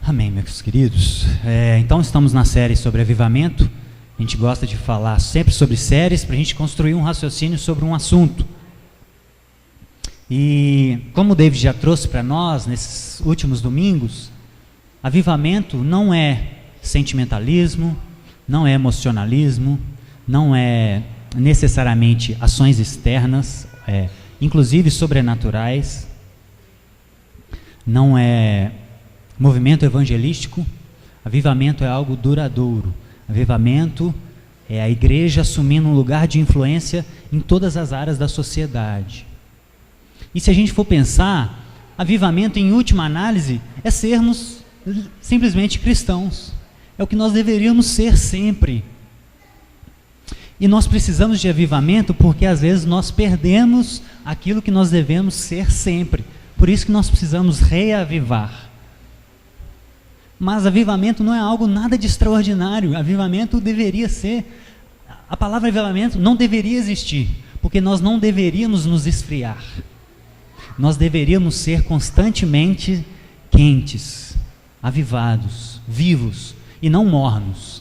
Amém, meus queridos. Então estamos na série sobre avivamento. A gente gosta de falar sempre sobre séries para a gente construir um raciocínio sobre um assunto. E como o David já trouxe para nós nesses últimos domingos, avivamento não é sentimentalismo, não é emocionalismo, não é necessariamente ações externas, inclusive sobrenaturais, não é movimento evangelístico. Avivamento é algo duradouro. Avivamento é a igreja assumindo um lugar de influência em todas as áreas da sociedade. E se a gente for pensar, avivamento em última análise é sermos simplesmente cristãos. É o que nós deveríamos ser sempre. E nós precisamos de avivamento porque às vezes nós perdemos aquilo que nós devemos ser sempre. Por isso que nós precisamos reavivar. Mas avivamento não é algo nada de extraordinário. Avivamento deveria ser... A palavra avivamento não deveria existir, porque nós não deveríamos nos esfriar. Nós deveríamos ser constantemente quentes, avivados, vivos e não mornos.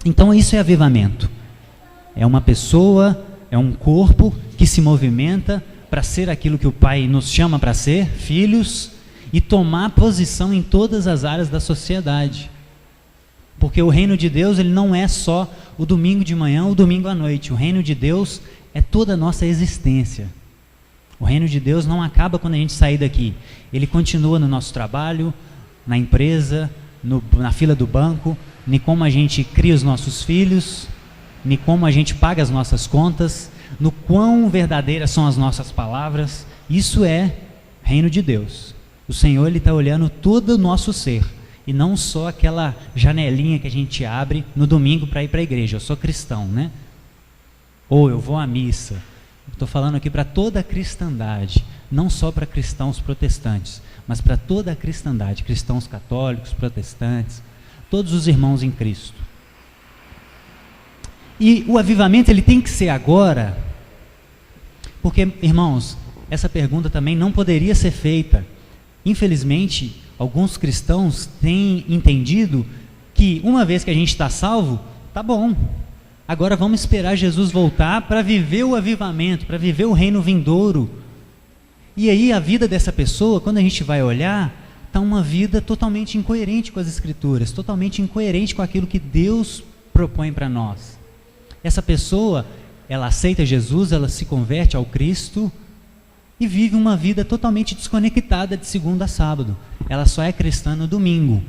Então isso é avivamento. É uma pessoa, é um corpo que se movimenta para ser aquilo que o Pai nos chama para ser, filhos, e tomar posição em todas as áreas da sociedade. Porque o reino de Deus, ele não é só o domingo de manhã, o domingo à noite. O reino de Deus é toda a nossa existência. O reino de Deus não acaba quando a gente sair daqui. Ele continua no nosso trabalho, na empresa, na fila do banco, nem como a gente cria os nossos filhos, nem como a gente paga as nossas contas, no quão verdadeiras são as nossas palavras. Isso é reino de Deus. O Senhor, Ele está olhando todo o nosso ser, e não só aquela janelinha que a gente abre no domingo para ir para a igreja. Eu sou cristão, né? Ou eu vou à missa. Estou falando aqui para toda a cristandade, não só para cristãos protestantes, mas para toda a cristandade, cristãos católicos, protestantes, todos os irmãos em Cristo. E o avivamento, ele tem que ser agora, porque, irmãos, essa pergunta também não poderia ser feita. Infelizmente, alguns cristãos têm entendido que uma vez que a gente está salvo, tá bom. Agora vamos esperar Jesus voltar para viver o avivamento, para viver o reino vindouro. E aí a vida dessa pessoa, quando a gente vai olhar, está uma vida totalmente incoerente com as Escrituras, totalmente incoerente com aquilo que Deus propõe para nós. Essa pessoa, ela aceita Jesus, ela se converte ao Cristo e vive uma vida totalmente desconectada de segunda a sábado. Ela só é cristã no domingo,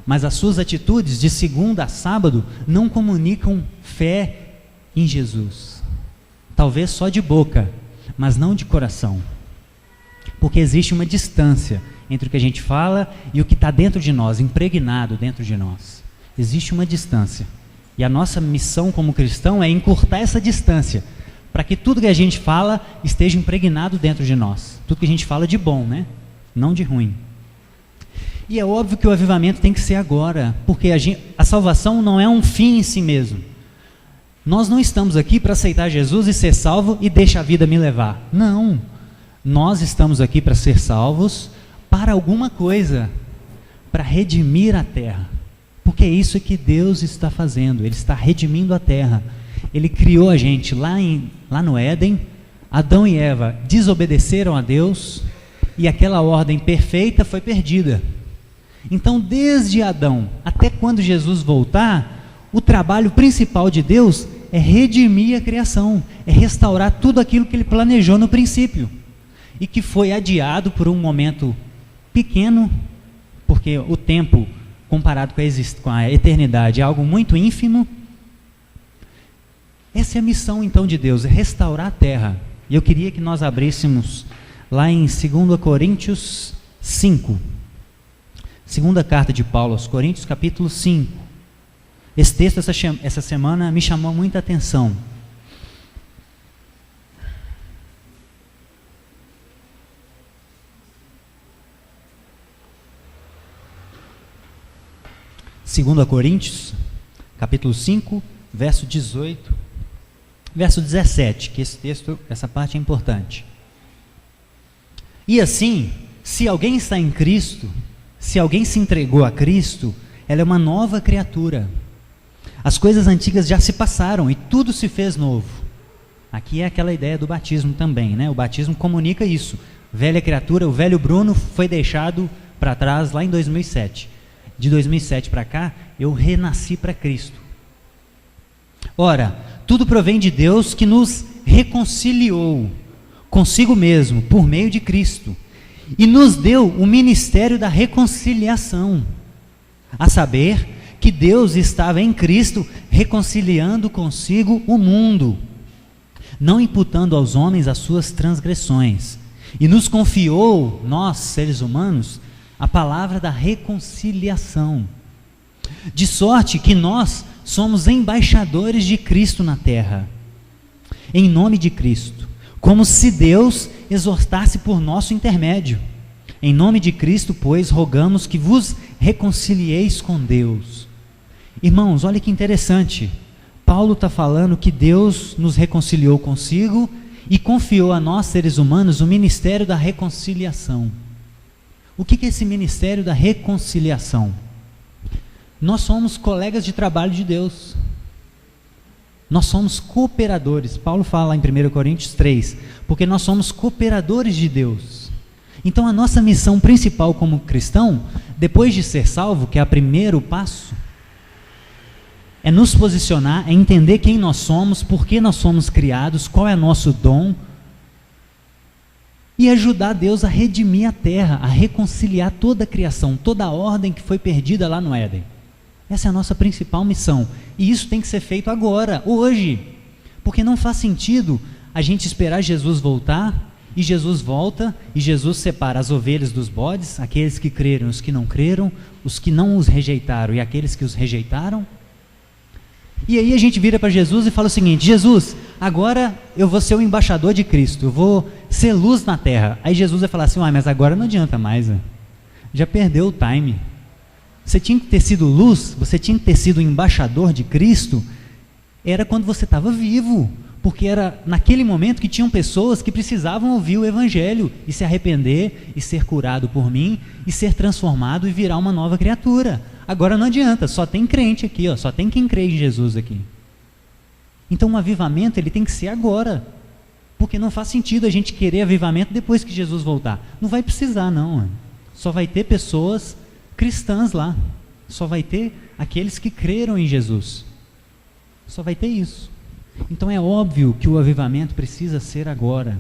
mas as suas atitudes de segunda a sábado não comunicam fé em Jesus. Talvez só de boca, mas não de coração. Porque existe uma distância entre o que a gente fala e o que está dentro de nós, impregnado dentro de nós. Existe uma distância. E a nossa missão como cristão é encurtar essa distância, para que tudo que a gente fala esteja impregnado dentro de nós. Tudo que a gente fala de bom, né? Não de ruim. E é óbvio que o avivamento tem que ser agora, porque a salvação não é um fim em si mesmo. Nós não estamos aqui para aceitar Jesus e ser salvo e deixa a vida me levar. Não. Nós estamos aqui para ser salvos para alguma coisa, para redimir a terra. Porque é isso que Deus está fazendo, Ele está redimindo a terra. Ele criou a gente lá no Éden. Adão e Eva desobedeceram a Deus e aquela ordem perfeita foi perdida. Então, desde Adão até quando Jesus voltar, o trabalho principal de Deus é redimir a criação, é restaurar tudo aquilo que Ele planejou no princípio e que foi adiado por um momento pequeno, porque o tempo comparado com a eternidade é algo muito ínfimo. Essa é a missão então de Deus, é restaurar a terra. E eu queria que nós abríssemos lá em 2 Coríntios 5. Segunda carta de Paulo aos Coríntios, capítulo 5. Esse texto essa semana me chamou muita atenção. Segunda Coríntios, capítulo 5, verso 18, verso 17, que esse texto, essa parte é importante. E assim, se alguém está em Cristo, se alguém se entregou a Cristo, ela é uma nova criatura. As coisas antigas já se passaram e tudo se fez novo. Aqui é aquela ideia do batismo também, né? O batismo comunica isso. Velha criatura, o velho Bruno foi deixado para trás lá em 2007. De 2007 para cá, eu renasci para Cristo. Ora, tudo provém de Deus que nos reconciliou consigo mesmo, por meio de Cristo, e nos deu o ministério da reconciliação, a saber, que Deus estava em Cristo reconciliando consigo o mundo, não imputando aos homens as suas transgressões, e nos confiou, nós, seres humanos, a palavra da reconciliação, de sorte que nós somos embaixadores de Cristo na terra, em nome de Cristo, como se Deus exortasse por nosso intermédio. Em nome de Cristo, pois, rogamos que vos reconcilieis com Deus. Irmãos, olha que interessante. Paulo está falando que Deus nos reconciliou consigo e confiou a nós, seres humanos, o ministério da reconciliação. O que é esse ministério da reconciliação? Nós somos colegas de trabalho de Deus. Nós somos cooperadores. Paulo fala em 1 Coríntios 3, porque nós somos cooperadores de Deus. Então a nossa missão principal como cristão, depois de ser salvo, que é o primeiro passo, é nos posicionar, é entender quem nós somos, por que nós somos criados, qual é nosso dom, e ajudar Deus a redimir a terra, a reconciliar toda a criação, toda a ordem que foi perdida lá no Éden. Essa é a nossa principal missão, e isso tem que ser feito agora, hoje, porque não faz sentido a gente esperar Jesus voltar, e Jesus volta, e Jesus separa as ovelhas dos bodes, aqueles que creram e os que não creram, os que não os rejeitaram e aqueles que os rejeitaram. E aí a gente vira para Jesus e fala o seguinte: Jesus, agora eu vou ser o embaixador de Cristo, eu vou ser luz na terra. Aí Jesus vai falar assim: mas agora não adianta mais, já perdeu o time. Você tinha que ter sido luz, você tinha que ter sido embaixador de Cristo, era quando você estava vivo, porque era naquele momento que tinham pessoas que precisavam ouvir o Evangelho, e se arrepender, e ser curado por mim, e ser transformado e virar uma nova criatura. Agora não adianta, só tem crente aqui, só tem quem crê em Jesus aqui. Então o avivamento ele tem que ser agora, porque não faz sentido a gente querer avivamento depois que Jesus voltar. Não vai precisar não, só vai ter pessoas cristãs lá, só vai ter aqueles que creram em Jesus, só vai ter isso. Então é óbvio que o avivamento precisa ser agora.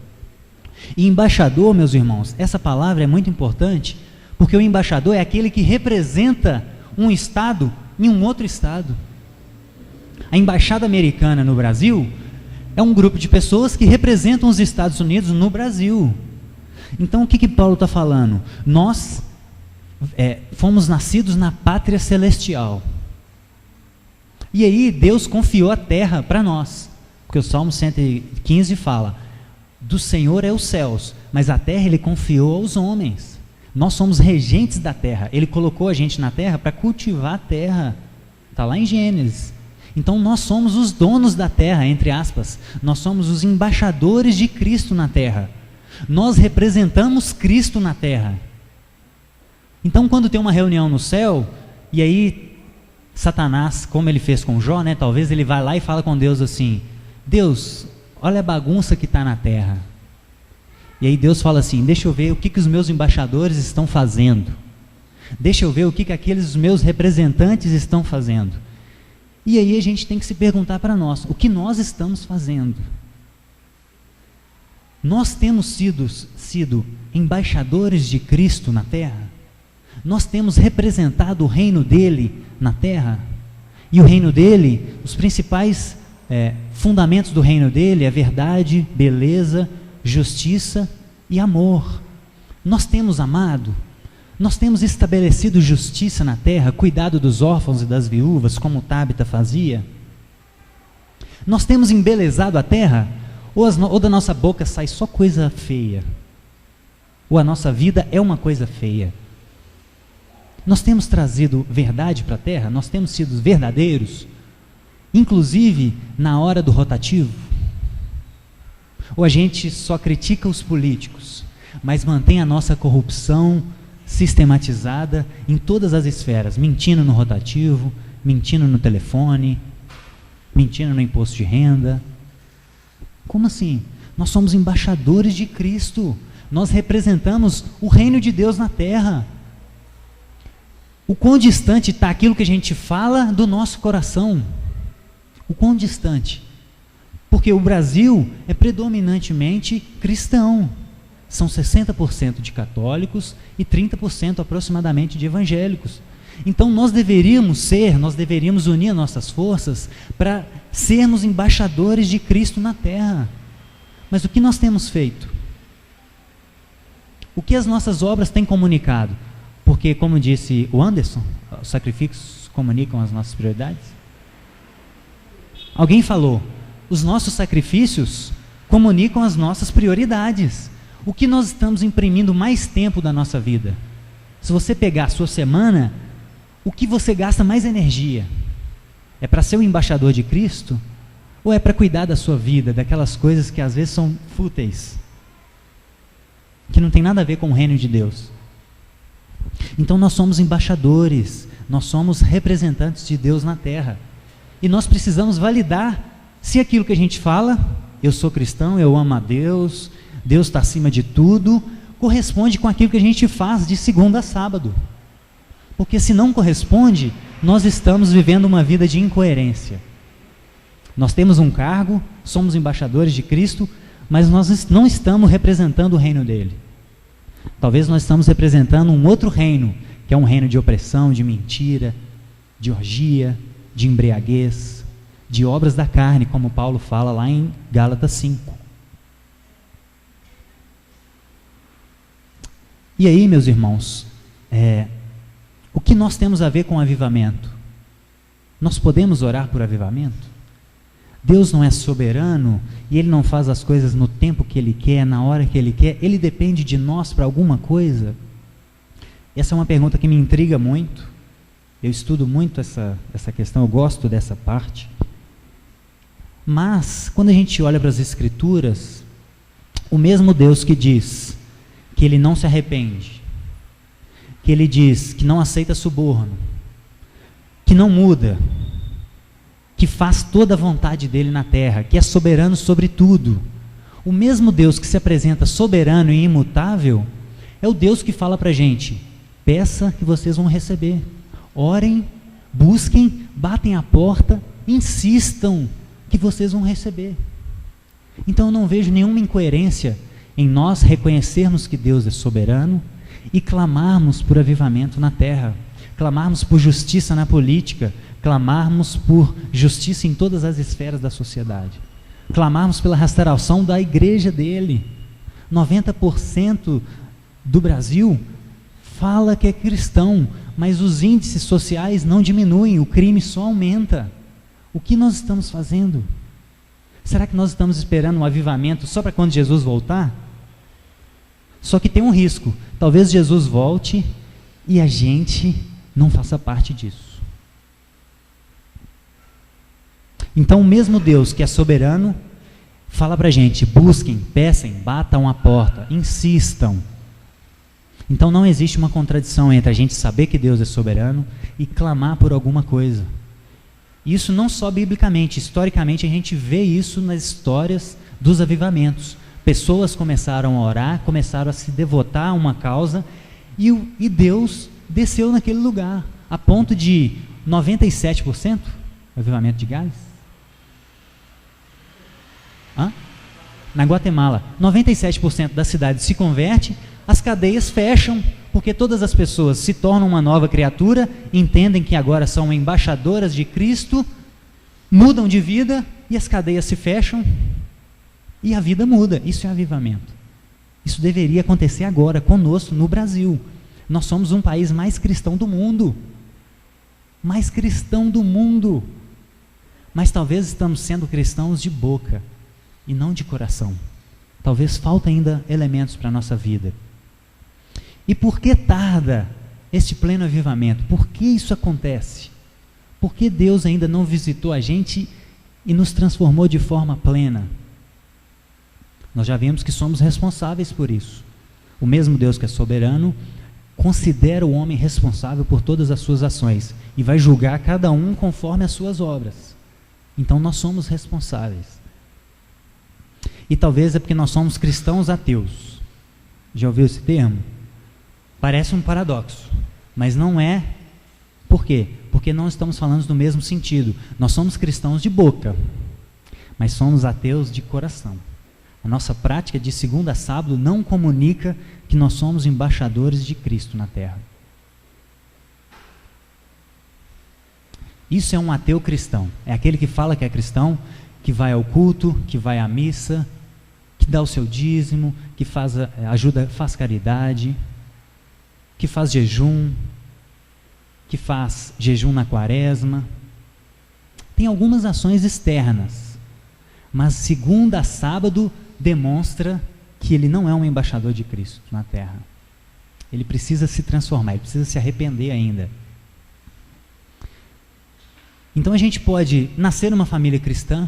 E embaixador, meus irmãos, essa palavra é muito importante, porque o embaixador é aquele que representa um estado em um outro estado. A embaixada americana no Brasil é um grupo de pessoas que representam os Estados Unidos no Brasil. Então o que Paulo está falando? Nós fomos nascidos na pátria celestial. E aí Deus confiou a terra para nós, porque o Salmo 115 fala: do Senhor é os céus, mas a terra ele confiou aos homens. Nós somos regentes da terra, ele colocou a gente na terra para cultivar a terra, está lá em Gênesis. Então nós somos os donos da terra, entre aspas, nós somos os embaixadores de Cristo na terra, nós representamos Cristo na terra. Então quando tem uma reunião no céu, e aí Satanás, como ele fez com Jó, talvez ele vai lá e fala com Deus assim: Deus, olha a bagunça que está na terra. E aí Deus fala assim: deixa eu ver o que os meus embaixadores estão fazendo, deixa eu ver o que aqueles meus representantes estão fazendo. E aí a gente tem que se perguntar para nós: o que nós estamos fazendo? Nós temos sido embaixadores de Cristo na terra? Nós temos representado o reino dele na terra? E o reino dele, os principais fundamentos do reino dele é verdade, beleza, justiça e amor. Nós temos amado, nós temos estabelecido justiça na terra, cuidado dos órfãos e das viúvas, como Tábita fazia. Nós temos embelezado a terra, ou da nossa boca sai só coisa feia, ou a nossa vida é uma coisa feia. Nós temos trazido verdade para a terra, nós temos sido verdadeiros, inclusive na hora do rotativo. Ou a gente só critica os políticos, mas mantém a nossa corrupção sistematizada em todas as esferas, mentindo no rotativo, mentindo no telefone, mentindo no imposto de renda. Como assim? Nós somos embaixadores de Cristo, nós representamos o reino de Deus na terra. O quão distante está aquilo que a gente fala do nosso coração? O quão distante? Porque o Brasil é predominantemente cristão. São 60% de católicos e 30% aproximadamente de evangélicos. Então nós deveríamos unir nossas forças para sermos embaixadores de Cristo na terra. Mas o que nós temos feito? O que as nossas obras têm comunicado? Porque, como disse o Anderson, os sacrifícios comunicam as nossas prioridades. Alguém falou, os nossos sacrifícios comunicam as nossas prioridades. O que nós estamos imprimindo mais tempo da nossa vida? Se você pegar a sua semana, o que você gasta mais energia? É para ser o embaixador de Cristo? Ou é para cuidar da sua vida, daquelas coisas que às vezes são fúteis, que não tem nada a ver com o reino de Deus? Então nós somos embaixadores, nós somos representantes de Deus na terra. E nós precisamos validar se aquilo que a gente fala, eu sou cristão, eu amo a Deus, Deus está acima de tudo, corresponde com aquilo que a gente faz de segunda a sábado. Porque se não corresponde, nós estamos vivendo uma vida de incoerência. Nós temos um cargo, somos embaixadores de Cristo, mas nós não estamos representando o reino dele. Talvez nós estamos representando um outro reino, que é um reino de opressão, de mentira, de orgia, de embriaguez, de obras da carne, como Paulo fala lá em Gálatas 5. E aí, meus irmãos, o que nós temos a ver com avivamento? Nós podemos orar por avivamento? Deus não é soberano e Ele não faz as coisas no tempo que Ele quer, na hora que Ele quer. Ele depende de nós para alguma coisa? Essa é uma pergunta que me intriga muito. Eu estudo muito essa questão, eu gosto dessa parte. Mas, quando a gente olha para as Escrituras, o mesmo Deus que diz que Ele não se arrepende, que Ele diz que não aceita suborno, que não muda, que faz toda a vontade dele na terra, que é soberano sobre tudo. O mesmo Deus que se apresenta soberano e imutável, é o Deus que fala para a gente, peça que vocês vão receber, orem, busquem, batem a porta, insistam que vocês vão receber. Então eu não vejo nenhuma incoerência em nós reconhecermos que Deus é soberano e clamarmos por avivamento na terra, clamarmos por justiça na política, clamarmos por justiça em todas as esferas da sociedade, clamarmos pela restauração da igreja dele. 90% do Brasil fala que é cristão, mas os índices sociais não diminuem, o crime só aumenta. O que nós estamos fazendo? Será que nós estamos esperando um avivamento só para quando Jesus voltar? Só que tem um risco, talvez Jesus volte e a gente não faça parte disso. Então o mesmo Deus que é soberano, fala para a gente, busquem, peçam, batam a porta, insistam. Então não existe uma contradição entre a gente saber que Deus é soberano e clamar por alguma coisa. Isso não só biblicamente, historicamente a gente vê isso nas histórias dos avivamentos. Pessoas começaram a orar, começaram a se devotar a uma causa e Deus desceu naquele lugar, a ponto de 97% avivamento de Gales. Na Guatemala, 97% da cidade se converte, as cadeias fecham, porque todas as pessoas se tornam uma nova criatura, entendem que agora são embaixadoras de Cristo, mudam de vida e as cadeias se fecham e a vida muda. Isso é avivamento. Isso deveria acontecer agora, conosco, no Brasil. Nós somos um país mais cristão do mundo. Mais cristão do mundo. Mas talvez estamos sendo cristãos de boca e não de coração. Talvez falta ainda elementos para a nossa vida. E por que tarda este pleno avivamento? Por que isso acontece? Por que Deus ainda não visitou a gente e nos transformou de forma plena? Nós já vimos que somos responsáveis por isso. O mesmo Deus que é soberano considera o homem responsável por todas as suas ações e vai julgar cada um conforme as suas obras. Então nós somos responsáveis. E talvez é porque nós somos cristãos ateus. Já ouviu esse termo? Parece um paradoxo, mas não é. Por quê? Porque não estamos falando do mesmo sentido. Nós somos cristãos de boca, mas somos ateus de coração. A nossa prática de segunda a sábado não comunica que nós somos embaixadores de Cristo na terra. Isso é um ateu cristão. É aquele que fala que é cristão, que vai ao culto, que vai à missa, que dá o seu dízimo, que faz caridade, que faz jejum na quaresma. Tem algumas ações externas, mas segunda a sábado demonstra que ele não é um embaixador de Cristo na terra. Ele precisa se transformar, ele precisa se arrepender ainda. Então a gente pode nascer numa família cristã,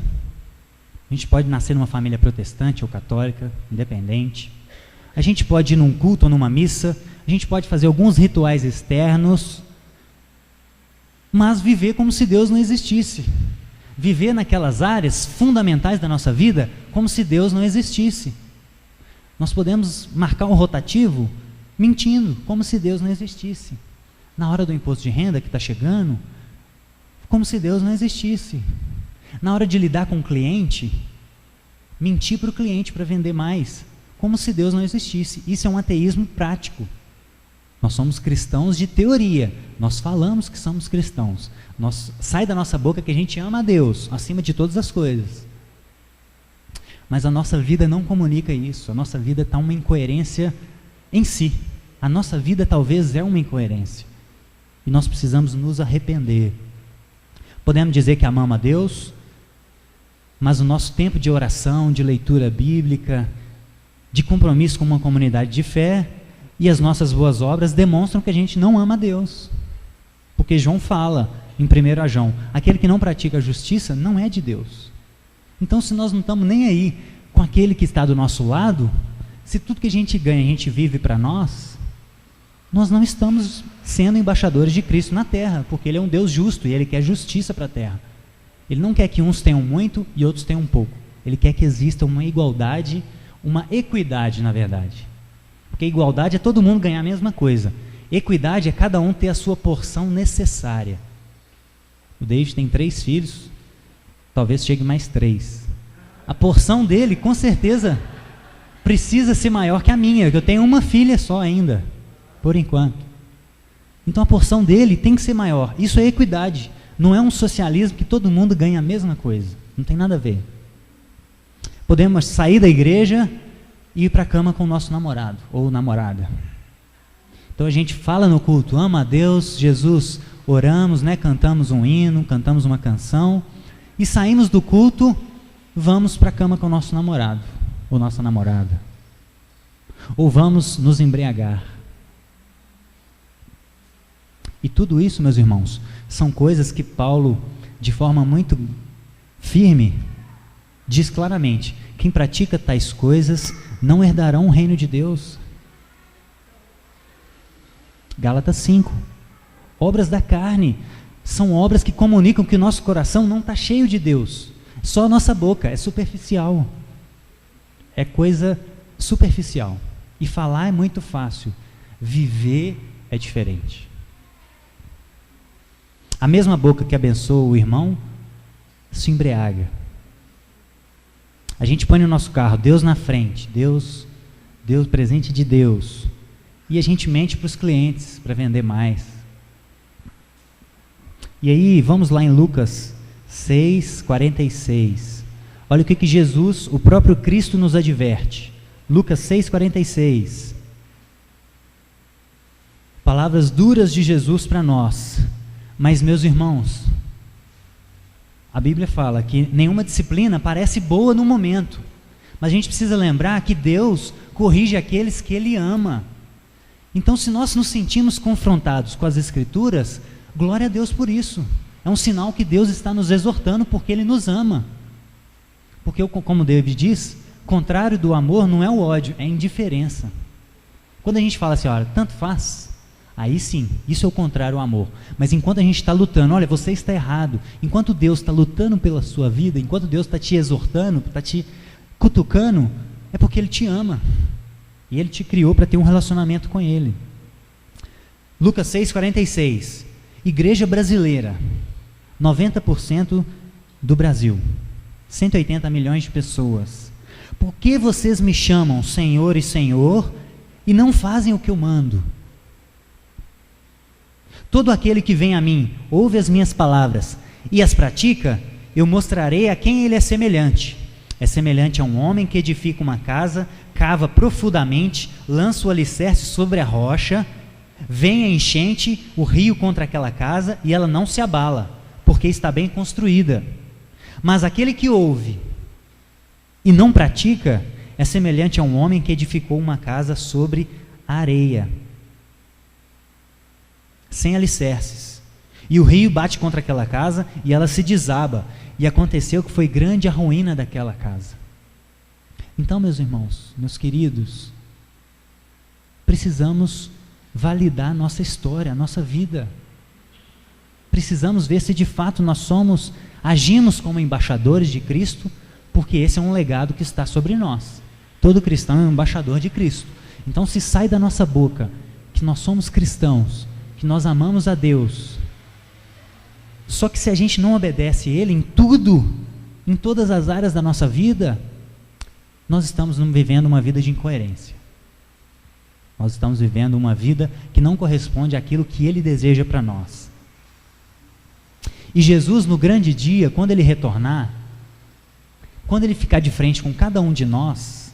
a gente pode nascer numa família protestante ou católica, independente. A gente pode ir num culto ou numa missa, a gente pode fazer alguns rituais externos, mas viver como se Deus não existisse. Viver naquelas áreas fundamentais da nossa vida como se Deus não existisse. Nós podemos marcar um rotativo mentindo, como se Deus não existisse. Na hora do imposto de renda que está chegando, como se Deus não existisse. Na hora de lidar com o cliente, mentir para o cliente para vender mais, como se Deus não existisse. Isso é um ateísmo prático. Nós somos cristãos de teoria, nós falamos que somos cristãos, sai da nossa boca que a gente ama a Deus, acima de todas as coisas. Mas a nossa vida não comunica isso, a nossa vida está uma incoerência em si. A nossa vida talvez é uma incoerência, e nós precisamos nos arrepender. Podemos dizer que amamos a Deus, mas o nosso tempo de oração, de leitura bíblica, de compromisso com uma comunidade de fé, e as nossas boas obras demonstram que a gente não ama a Deus. Porque João fala, em 1 João, aquele que não pratica a justiça não é de Deus. Então, se nós não estamos nem aí com aquele que está do nosso lado, se tudo que a gente ganha, a gente vive para nós não estamos sendo embaixadores de Cristo na terra, porque Ele é um Deus justo e Ele quer justiça para a terra. Ele não quer que uns tenham muito e outros tenham pouco. Ele quer que exista uma igualdade, uma equidade, na verdade. Porque igualdade é todo mundo ganhar a mesma coisa. Equidade é cada um ter a sua porção necessária. O David tem 3 filhos, talvez chegue mais 3. A porção dele, com certeza, precisa ser maior que a minha, porque eu tenho uma filha só ainda, por enquanto. Então a porção dele tem que ser maior. Isso é equidade. Não é um socialismo que todo mundo ganha a mesma coisa. Não tem nada a ver. Podemos sair da igreja e ir para a cama com o nosso namorado ou namorada. Então a gente fala no culto, ama a Deus, Jesus, oramos, cantamos um hino, cantamos uma canção, e saímos do culto, vamos para a cama com o nosso namorado ou nossa namorada. Ou vamos nos embriagar. E tudo isso, meus irmãos, são coisas que Paulo, de forma muito firme, diz claramente: quem pratica tais coisas não herdarão o reino de Deus. Gálatas 5. Obras da carne são obras que comunicam que o nosso coração não está cheio de Deus. Só a nossa boca é superficial. É coisa superficial. E falar é muito fácil. Viver é diferente. A mesma boca que abençoa o irmão se embriaga. A gente põe no nosso carro Deus na frente, Deus, presente de Deus, e a gente mente para os clientes para vender mais. E aí, vamos lá em Lucas 6:46. Olha o que Jesus, o próprio Cristo, nos adverte. Lucas 6:46. Palavras duras de Jesus para nós. Mas, meus irmãos, a Bíblia fala que nenhuma disciplina parece boa no momento, mas a gente precisa lembrar que Deus corrige aqueles que Ele ama. Então, se nós nos sentimos confrontados com as Escrituras, glória a Deus por isso. É um sinal que Deus está nos exortando porque Ele nos ama. Porque, como David diz, contrário do amor não é o ódio, é a indiferença. Quando a gente fala assim, olha, tanto faz, Aí sim, isso é o contrário ao amor. Mas enquanto a gente está lutando, olha, você está errado. Enquanto Deus está lutando pela sua vida, enquanto Deus está te exortando, está te cutucando, é porque Ele te ama. E Ele te criou para ter um relacionamento com Ele. Lucas 6,46. Igreja brasileira, 90% do Brasil, 180 milhões de pessoas. Por que vocês me chamam Senhor e Senhor e não fazem o que eu mando? Todo aquele que vem a mim, ouve as minhas palavras e as pratica, eu mostrarei a quem ele é semelhante. É semelhante a um homem que edifica uma casa, cava profundamente, lança o alicerce sobre a rocha, vem a enchente, o rio contra aquela casa, e ela não se abala, porque está bem construída. Mas aquele que ouve e não pratica, é semelhante a um homem que edificou uma casa sobre a areia, sem alicerces. E o rio bate contra aquela casa, e ela se desaba. E aconteceu que foi grande a ruína daquela casa. Então, meus irmãos, meus queridos, precisamos validar a nossa história, a nossa vida. Precisamos ver se de fato nós agimos como embaixadores de Cristo, porque esse é um legado que está sobre nós. Todo cristão é um embaixador de Cristo. Então, se sai da nossa boca que nós somos cristãos, que nós amamos a Deus, só que se a gente não obedece Ele em tudo, em todas as áreas da nossa vida, nós estamos vivendo uma vida de incoerência. Nós estamos vivendo uma vida que não corresponde àquilo que Ele deseja para nós. E Jesus, no grande dia, quando Ele retornar, quando Ele ficar de frente com cada um de nós,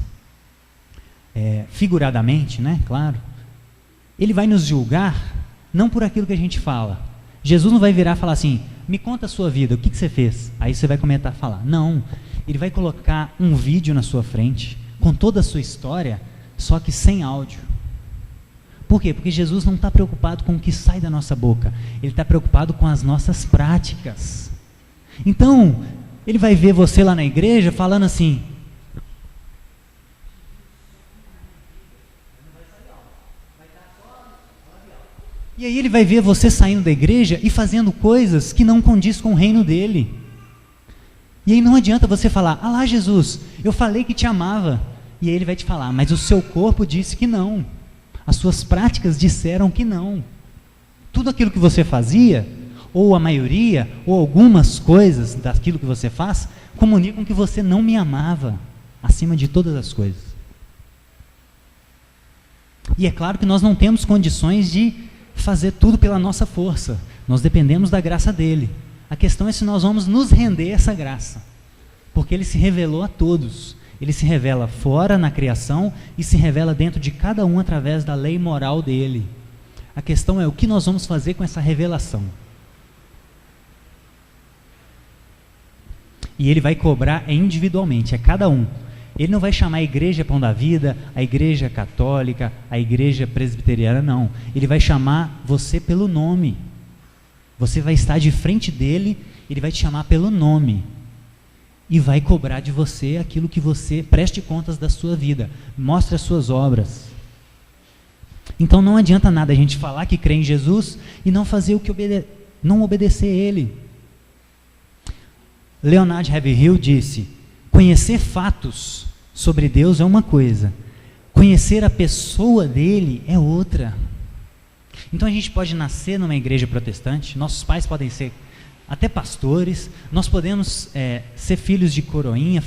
figuradamente, né, claro, Ele vai nos julgar não por aquilo que a gente fala. Jesus não vai virar e falar assim, me conta a sua vida, o que você fez? Aí você vai comentar e falar. Não, Ele vai colocar um vídeo na sua frente, com toda a sua história, só que sem áudio. Por quê? Porque Jesus não está preocupado com o que sai da nossa boca, Ele está preocupado com as nossas práticas. Então, Ele vai ver você lá na igreja falando assim, e aí Ele vai ver você saindo da igreja e fazendo coisas que não condiz com o reino dEle. E aí não adianta você falar, ah lá Jesus, eu falei que te amava. E aí Ele vai te falar, mas o seu corpo disse que não. As suas práticas disseram que não. Tudo aquilo que você fazia, ou a maioria, ou algumas coisas daquilo que você faz, comunicam que você não me amava, acima de todas as coisas. E é claro que nós não temos condições de fazer tudo pela nossa força. Nós dependemos da graça dEle. A questão é se nós vamos nos render a essa graça. Porque Ele se revelou a todos. Ele se revela fora na criação e se revela dentro de cada um através da lei moral dEle. A questão é o que nós vamos fazer com essa revelação. E Ele vai cobrar individualmente, é cada um. Ele não vai chamar a igreja Pão da Vida, a igreja católica, a igreja presbiteriana, não. Ele vai chamar você pelo nome. Você vai estar de frente dele, Ele vai te chamar pelo nome. E vai cobrar de você aquilo que você, preste contas da sua vida, mostre as suas obras. Então não adianta nada a gente falar que crê em Jesus e não fazer o que não obedecer a Ele. Leonard Ravenhill disse, conhecer fatos sobre Deus é uma coisa, conhecer a pessoa dele é outra. Então a gente pode nascer numa igreja protestante, nossos pais podem ser até pastores, nós podemos ser filhos de coroinha,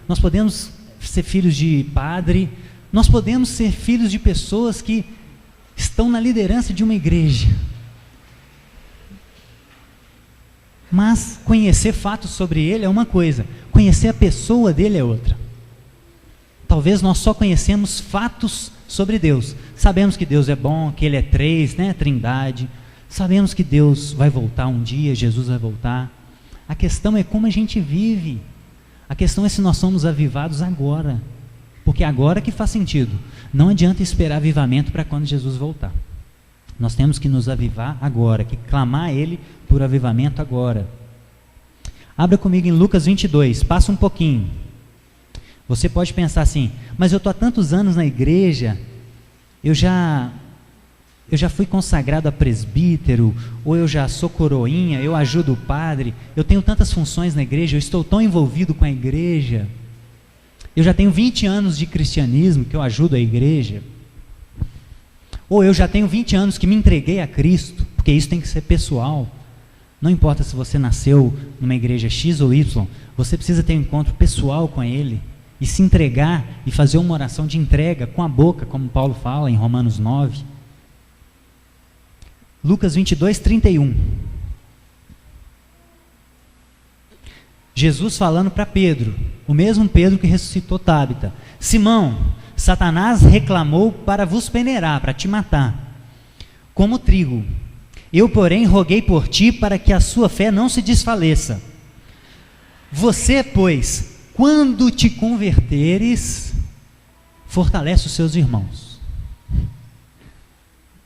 nós podemos ser filhos de padre, nós podemos ser filhos de pessoas que estão na liderança de uma igreja. Mas conhecer fatos sobre ele é uma coisa, conhecer a pessoa dele é outra. Talvez nós só conhecemos fatos sobre Deus. Sabemos que Deus é bom, que Ele é três, né, Trindade. Sabemos que Deus vai voltar um dia, Jesus vai voltar. A questão é como a gente vive. A questão é se nós somos avivados agora. Porque agora que faz sentido. Não adianta esperar avivamento para quando Jesus voltar. Nós temos que nos avivar agora, que clamar a Ele por avivamento agora. Abra comigo em Lucas 22, passa um pouquinho. Você pode pensar assim, mas eu estou há tantos anos na igreja, eu já eu já fui consagrado a presbítero, ou eu já sou coroinha, eu ajudo o padre, eu tenho tantas funções na igreja, eu estou tão envolvido com a igreja, eu já tenho 20 anos de cristianismo que eu ajudo a igreja, ou eu já tenho 20 anos que me entreguei a Cristo, porque isso tem que ser pessoal. Não importa se você nasceu numa igreja X ou Y, você precisa ter um encontro pessoal com Ele, e se entregar, e fazer uma oração de entrega com a boca, como Paulo fala em Romanos 9. Lucas 22, 31. Jesus falando para Pedro, o mesmo Pedro que ressuscitou Tábita: Simão, Satanás reclamou para vos peneirar, para te matar, como trigo. Eu, porém, roguei por ti para que a sua fé não se desfaleça. Você, pois, quando te converteres, fortalece os seus irmãos.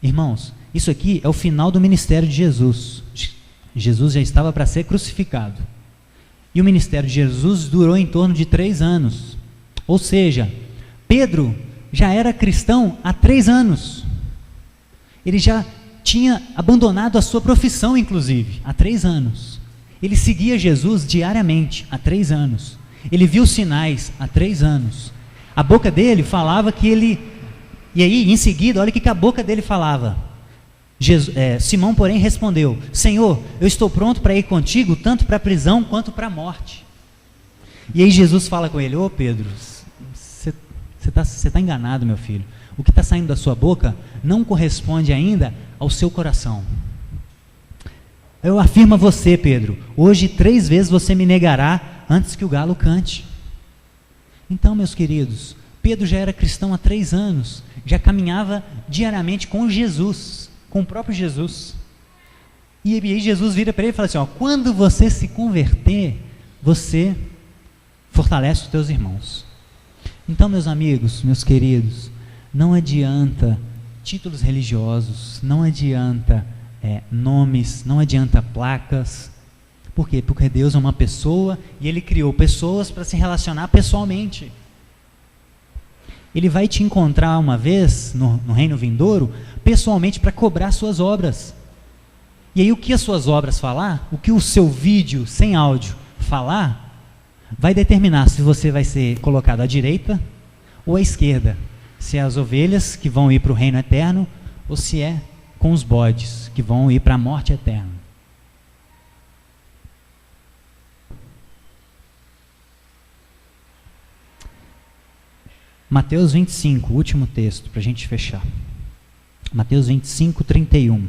Irmãos, isso aqui é o final do ministério de Jesus. Jesus já estava para ser crucificado. E o ministério de Jesus durou em torno de 3 anos. Ou seja, Pedro já era cristão há 3 anos. Ele já tinha abandonado a sua profissão, inclusive, há 3 anos. Ele seguia Jesus diariamente, há 3 anos. Ele viu sinais, há 3 anos. A boca dele falava que ele... E aí, em seguida, olha o que a boca dele falava. Simão, porém, respondeu: Senhor, eu estou pronto para ir contigo, tanto para a prisão quanto para a morte. E aí Jesus fala com ele: Ô Pedro, você está enganado, meu filho. O que está saindo da sua boca não corresponde ainda ao seu coração. Eu afirmo a você, Pedro, hoje 3 vezes você me negará antes que o galo cante. Então, meus queridos, Pedro já era cristão há 3 anos, já caminhava diariamente com Jesus, com o próprio Jesus. E aí Jesus vira para ele e fala assim: ó, quando você se converter, você fortalece os teus irmãos. Então, meus amigos, meus queridos, não adianta títulos religiosos, não adianta nomes, não adianta placas. Por quê? Porque Deus é uma pessoa e Ele criou pessoas para se relacionar pessoalmente. Ele vai te encontrar uma vez no reino vindouro, pessoalmente, para cobrar suas obras. E aí o que as suas obras falar, o que o seu vídeo sem áudio falar, vai determinar se você vai ser colocado à direita ou à esquerda. Se é as ovelhas que vão ir para o reino eterno, ou se é com os bodes que vão ir para a morte eterna. Mateus 25, último texto, para a gente fechar. Mateus 25, 31.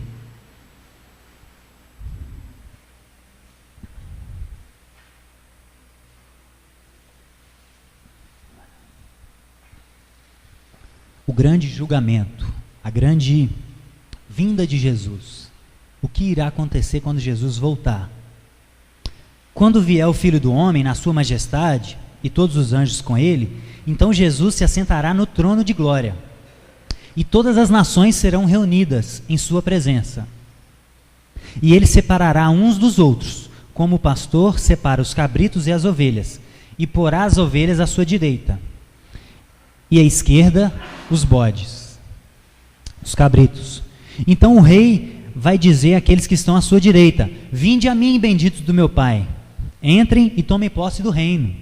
O grande julgamento, a grande vinda de Jesus. O que irá acontecer quando Jesus voltar? Quando vier o Filho do Homem na sua majestade, e todos os anjos com ele, então Jesus se assentará no trono de glória, e todas as nações serão reunidas em sua presença. E ele separará uns dos outros, como o pastor separa os cabritos e as ovelhas, e porá as ovelhas à sua direita, e à esquerda os bodes, os cabritos. Então o rei vai dizer àqueles que estão à sua direita: vinde a mim, benditos do meu Pai, entrem e tomem posse do reino.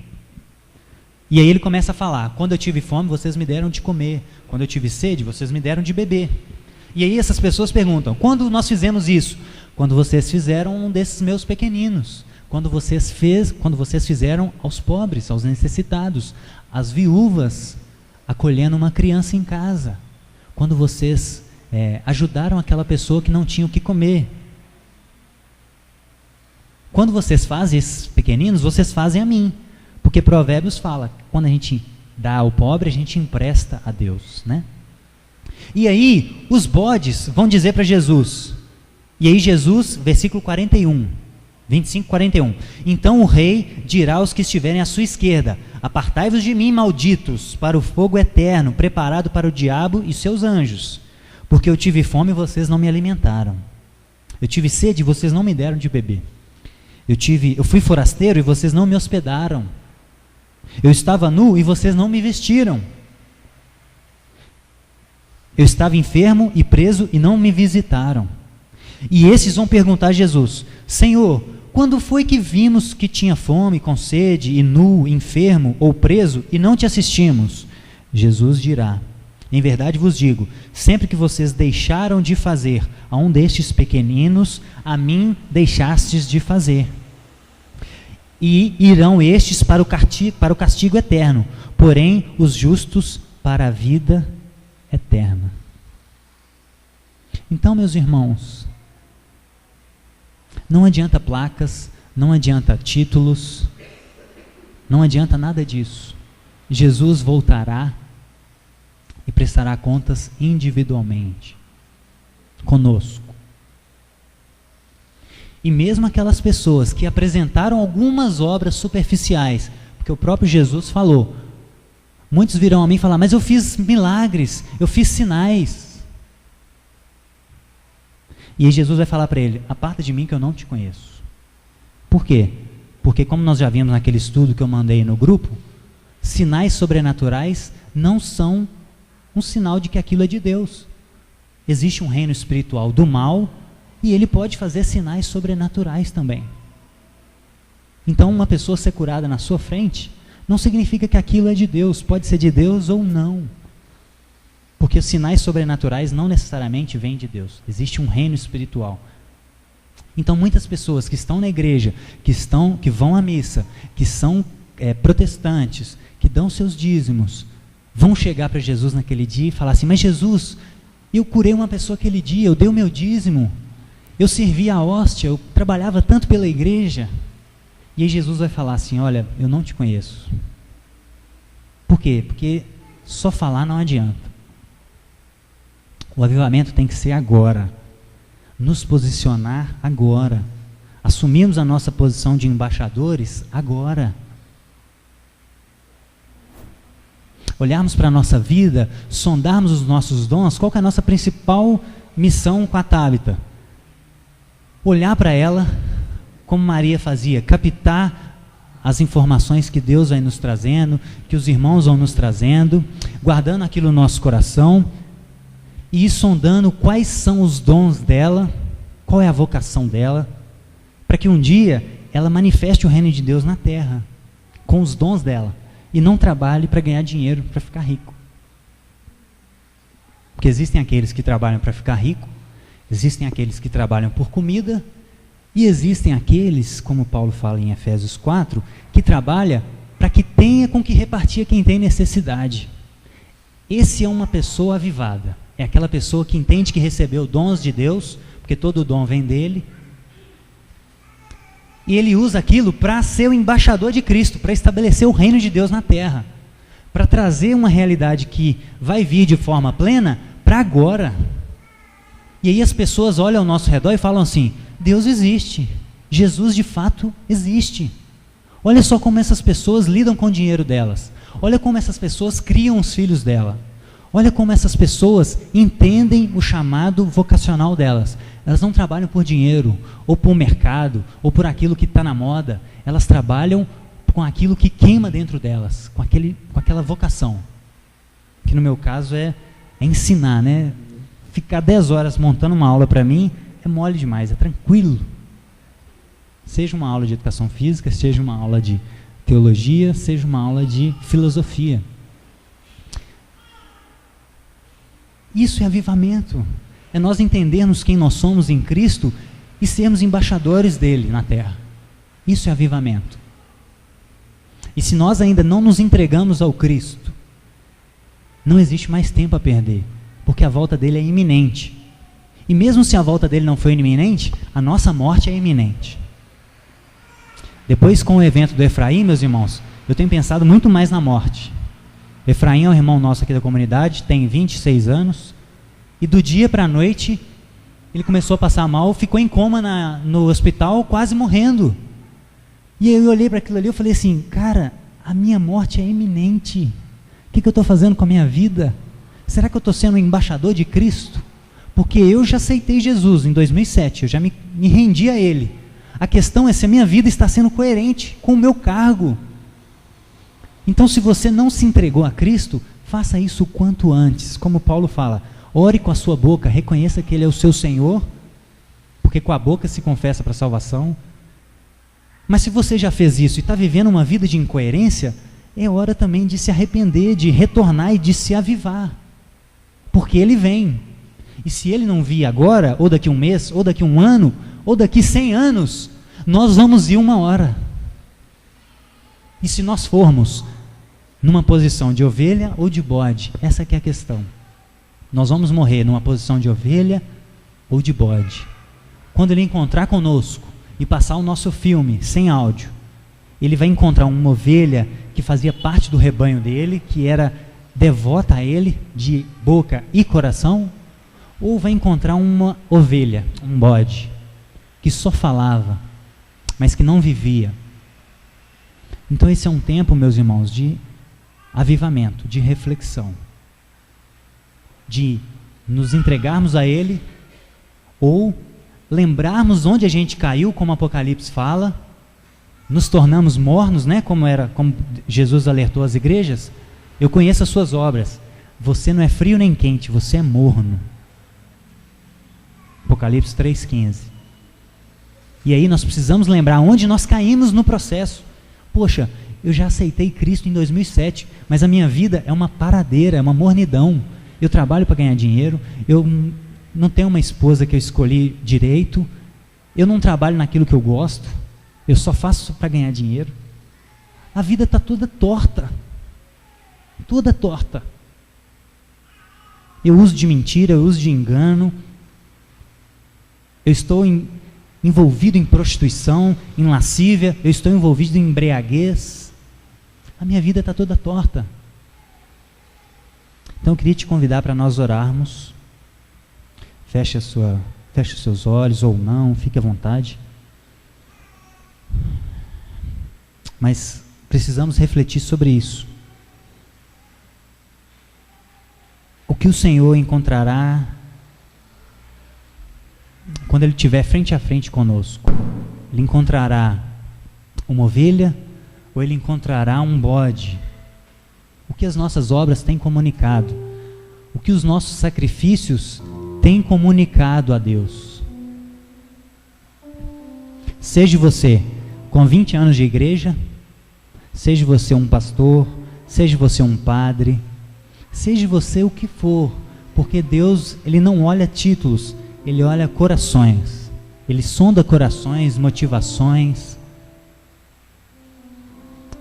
E aí ele começa a falar: quando eu tive fome, vocês me deram de comer. Quando eu tive sede, vocês me deram de beber. E aí essas pessoas perguntam: quando nós fizemos isso? Quando vocês fizeram um desses meus pequeninos. Quando vocês fizeram aos pobres, aos necessitados, às viúvas, acolhendo uma criança em casa. Quando vocês ajudaram aquela pessoa que não tinha o que comer. Quando vocês fazem esses pequeninos, vocês fazem a mim. Porque Provérbios fala, quando a gente dá ao pobre, a gente empresta a Deus, né? E aí, os bodes vão dizer para Jesus, e aí Jesus, versículo 41, 25, 41, então o rei dirá aos que estiverem à sua esquerda: apartai-vos de mim, malditos, para o fogo eterno, preparado para o diabo e seus anjos, porque eu tive fome e vocês não me alimentaram, eu tive sede e vocês não me deram de beber, eu fui forasteiro e vocês não me hospedaram, eu estava nu e vocês não me vestiram, Eu estava enfermo e preso e não me visitaram. E esses vão perguntar a Jesus: Senhor, quando foi que vimos que tinha fome, com sede, e nu, enfermo ou preso, e não te assistimos? Jesus dirá: em verdade vos digo, sempre que vocês deixaram de fazer a um destes pequeninos, a mim deixastes de fazer. E irão estes para o castigo eterno, porém os justos para a vida eterna. Então, meus irmãos, não adianta placas, não adianta títulos, não adianta nada disso. Jesus voltará e prestará contas individualmente conosco. E mesmo aquelas pessoas que apresentaram algumas obras superficiais, porque o próprio Jesus falou, muitos virão a mim e falar: mas eu fiz milagres, eu fiz sinais. E aí Jesus vai falar para ele: aparta de mim que eu não te conheço. Por quê? Porque, como nós já vimos naquele estudo que eu mandei no grupo, sinais sobrenaturais não são um sinal de que aquilo é de Deus. Existe um reino espiritual do mal e ele pode fazer sinais sobrenaturais também. Então, uma pessoa ser curada na sua frente não significa que aquilo é de Deus. Pode ser de Deus ou não. Porque os sinais sobrenaturais não necessariamente vêm de Deus. Existe um reino espiritual. Então, muitas pessoas que estão na igreja, que vão à missa, que são protestantes, que dão seus dízimos, vão chegar para Jesus naquele dia e falar assim: mas Jesus, eu curei uma pessoa aquele dia, eu dei o meu dízimo, eu servi a hóstia, eu trabalhava tanto pela igreja. E aí Jesus vai falar assim: olha, eu não te conheço. Por quê? Porque só falar não adianta. O avivamento tem que ser agora. Nos posicionar agora. Assumirmos a nossa posição de embaixadores agora. Olharmos para a nossa vida, sondarmos os nossos dons. Qual que é a nossa principal missão com a Tábita? Olhar para ela como Maria fazia, captar as informações que Deus vai nos trazendo, que os irmãos vão nos trazendo, guardando aquilo no nosso coração, e ir sondando quais são os dons dela, qual é a vocação dela, para que um dia ela manifeste o reino de Deus na terra, com os dons dela, e não trabalhe para ganhar dinheiro, para ficar rico. Porque existem aqueles que trabalham para ficar rico, existem aqueles que trabalham por comida, e existem aqueles, como Paulo fala em Efésios 4, que trabalha para que tenha com que repartir a quem tem necessidade. Esse é uma pessoa avivada. É aquela pessoa que entende que recebeu dons de Deus, porque todo dom vem dele, e ele usa aquilo para ser o embaixador de Cristo, para estabelecer o reino de Deus na terra, para trazer uma realidade que vai vir de forma plena para agora. E aí as pessoas olham ao nosso redor e falam assim: Deus existe, Jesus de fato existe. Olha só como essas pessoas lidam com o dinheiro delas, olha como essas pessoas criam os filhos dela, olha como essas pessoas entendem o chamado vocacional delas. Elas não trabalham por dinheiro, ou por mercado, ou por aquilo que está na moda. Elas trabalham com aquilo que queima dentro delas, com aquela vocação. Que no meu caso é ensinar, né? Ficar 10 horas montando uma aula para mim é mole demais, é tranquilo. Seja uma aula de educação física, seja uma aula de teologia, seja uma aula de filosofia. Isso é avivamento. É nós entendermos quem nós somos em Cristo e sermos embaixadores dele na terra. Isso é avivamento. E se nós ainda não nos entregamos ao Cristo, não existe mais tempo a perder, porque a volta dele é iminente. E mesmo se a volta dele não for iminente, a nossa morte é iminente. Depois, com o evento do Efraim, meus irmãos, eu tenho pensado muito mais na morte. Efraim é um irmão nosso aqui da comunidade, tem 26 anos, e do dia para a noite, ele começou a passar mal, ficou em coma no hospital, quase morrendo. E aí eu olhei para aquilo ali e falei assim: cara, a minha morte é iminente. O que eu estou fazendo com a minha vida? Será que eu estou sendo um embaixador de Cristo? Porque eu já aceitei Jesus em 2007, eu já me rendi a Ele. A questão é se a minha vida está sendo coerente com o meu cargo. Então, se você não se entregou a Cristo, faça isso o quanto antes. Como Paulo fala: ore com a sua boca, reconheça que Ele é o seu Senhor, porque com a boca se confessa para a salvação. Mas se você já fez isso e está vivendo uma vida de incoerência, é hora também de se arrepender, de retornar e de se avivar, porque Ele vem. E se Ele não vir agora, ou daqui um mês, ou daqui um ano, ou daqui 100 anos, nós vamos ir uma hora. E se nós formos numa posição de ovelha ou de bode, essa que é a questão. Nós vamos morrer numa posição de ovelha ou de bode. Quando Ele encontrar conosco e passar o nosso filme sem áudio, Ele vai encontrar uma ovelha que fazia parte do rebanho dele, que era devota a Ele, de boca e coração, ou vai encontrar uma ovelha, um bode, que só falava, mas que não vivia. Então esse é um tempo, meus irmãos, de avivamento, de reflexão, de nos entregarmos a Ele, ou lembrarmos onde a gente caiu, como Apocalipse fala, nos tornamos mornos, né? Como Jesus alertou as igrejas. Eu conheço as suas obras, você não é frio nem quente, você é morno. Apocalipse 3,15. E aí nós precisamos lembrar onde nós caímos no processo. Poxa, eu já aceitei Cristo em 2007, mas a minha vida é uma paradeira, é uma mornidão. Eu trabalho para ganhar dinheiro, eu não tenho uma esposa que eu escolhi direito, eu não trabalho naquilo que eu gosto, eu só faço para ganhar dinheiro. A vida está toda torta. Toda torta. Eu uso de mentira, eu uso de engano, eu estou envolvido em prostituição, em lascívia, eu estou envolvido em embriaguez. A minha vida está toda torta. Então eu queria te convidar para nós orarmos. Feche os seus olhos ou não, fique à vontade. Mas precisamos refletir sobre isso. O que o Senhor encontrará quando Ele estiver frente a frente conosco? Ele encontrará uma ovelha ou Ele encontrará um bode? O que as nossas obras têm comunicado? O que os nossos sacrifícios têm comunicado a Deus? Seja você com 20 anos de igreja, seja você um pastor, seja você um padre, seja você o que for, porque Deus, Ele não olha títulos, Ele olha corações, Ele sonda corações, motivações.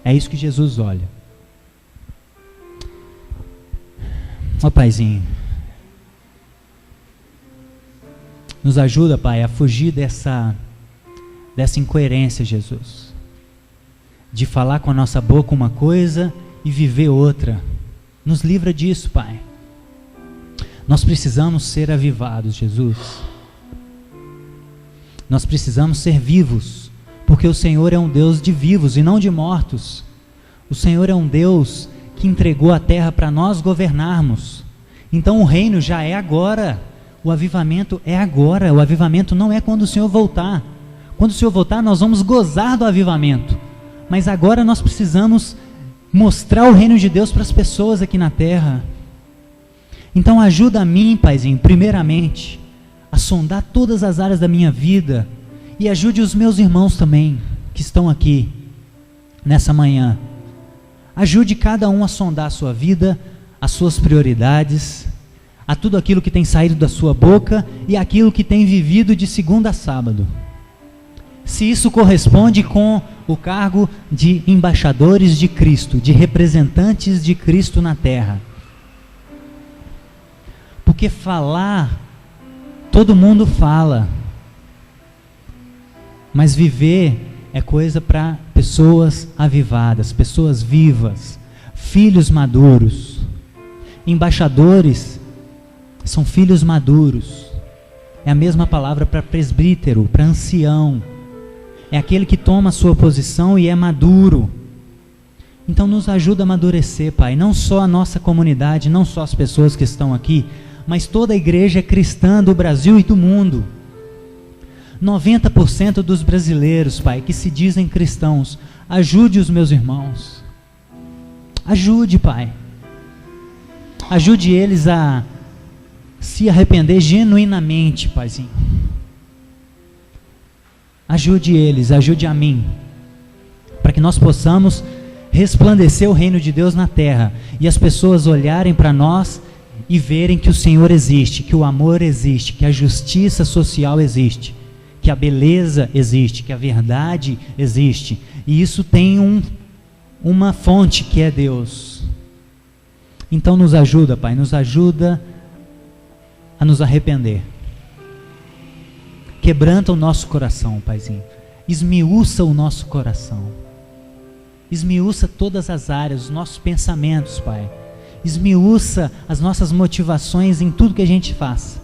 É isso que Jesus olha. Ó Paizinho, nos ajuda, Pai, a fugir dessa incoerência, Jesus, de falar com a nossa boca uma coisa e viver outra. Nos livra disso, Pai. Nós precisamos ser avivados, Jesus. Nós precisamos ser vivos, porque o Senhor é um Deus de vivos e não de mortos. O Senhor é um Deus que entregou a terra para nós governarmos. Então o reino já é agora. O avivamento é agora. O avivamento não é quando o Senhor voltar. Quando o Senhor voltar, nós vamos gozar do avivamento. Mas agora nós precisamos mostrar o reino de Deus para as pessoas aqui na terra. Então ajuda a mim, Paizinho, primeiramente, a sondar todas as áreas da minha vida, e ajude os meus irmãos também, que estão aqui, nessa manhã. Ajude cada um a sondar a sua vida, as suas prioridades, a tudo aquilo que tem saído da sua boca, e aquilo que tem vivido de segunda a sábado. Se isso corresponde com o cargo de embaixadores de Cristo, de representantes de Cristo na terra. Porque falar, todo mundo fala, mas viver é coisa para pessoas avivadas, pessoas vivas, filhos maduros. Embaixadores são filhos maduros. É a mesma palavra para presbítero, para ancião. É aquele que toma a sua posição e é maduro. Então nos ajuda a amadurecer, Pai, não só a nossa comunidade, não só as pessoas que estão aqui, mas toda a igreja cristã do Brasil e do mundo. 90% dos brasileiros, Pai, que se dizem cristãos, ajude os meus irmãos. Ajude, Pai. Ajude eles a se arrepender genuinamente, Paizinho. Ajude eles, ajude a mim, para que nós possamos resplandecer o reino de Deus na terra, e as pessoas olharem para nós e verem que o Senhor existe, que o amor existe, que a justiça social existe, que a beleza existe, que a verdade existe, e isso tem uma fonte que é Deus. Então nos ajuda, Pai, nos ajuda a nos arrepender. Quebranta o nosso coração, Paizinho. Esmiuça o nosso coração. Esmiuça todas as áreas, os nossos pensamentos, Pai. Esmiuça as nossas motivações em tudo que a gente faz.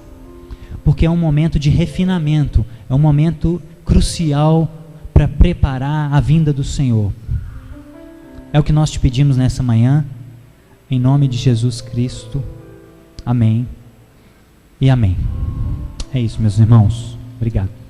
Porque é um momento de refinamento, é um momento crucial para preparar a vinda do Senhor. É o que nós te pedimos nessa manhã, em nome de Jesus Cristo. Amém e amém. É isso, meus irmãos. Obrigado.